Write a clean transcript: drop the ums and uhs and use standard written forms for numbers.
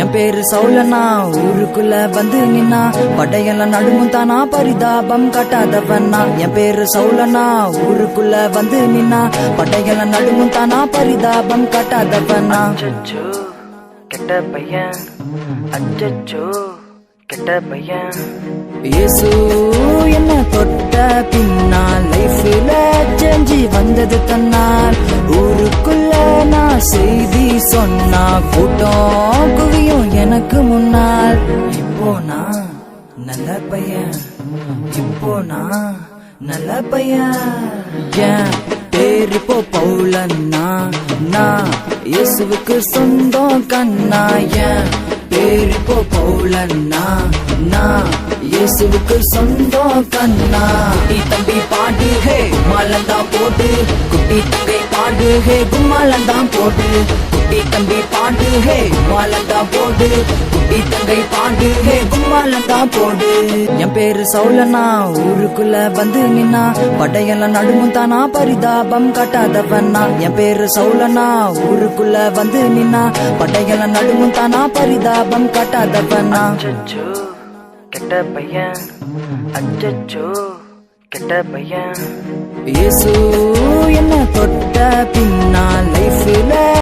என் பேரு சௌலனா ஊருக்குள்ள வந்து நின்னா படையெல்லாம் நடுமும் தானா பரிதாபம் காட்டாதவனா. என் பேரு சௌலனா ஊருக்குள்ள வந்து நின்னா படையெல்லாம் நடுமும் தானா பரிதாபம் காட்டாதவனா. அச்சச்சோ கெட்ட பையன், அச்சச்சோ கெட்ட பையன். இயேசு என்ன தொட்ட பின்னால் லைஃப்ல செஞ்சு வந்தது தன்னால். ஊருக்குள்ள நான் செய்தி சொன்னா கூட்டம் குவியும் எனக்கு முன்னால். இப்போ நான் நல்ல பையன், இப்போ நான் நல்ல பையன். ஏன் பேரு இப்போ பவுலன்னா நான் இயேசுவுக்கு சொந்தம் கண்ணா. ஏன் பேரு இப்போ பவுலன்னா நான் இயேசுவுக்கு சொந்தம் கண்ணா. குட்டி தம்பி பாடு ஹே கும்மாலந்தா போடு, குட்டி தங்கை பாடு ஹே கும்மாலந்தா போடு. குட்டி தம்பி பாடு ஹே கும்மாலந்தா போடு, குட்டி தங்கை பாடு ஹே கும்மாலந்தா போடு. என் பேரு சௌலனா ஊருக்குள்ள வந்து நின்னா படையெல்லாம் நடுமும் தானா பரிதாபம் காட்டாதவனா. என் பேரு சௌலனா ஊருக்குள்ள வந்து நின்னா படையெல்லாம் நடுமும் தானா பரிதாபம் காட்டாதவனா. அச்சச்சோ கெட்ட பையன், அச்சச்சோ கெட்ட பையன். இயேசு என்ன தொட்ட பின்னால் லைஃப்ல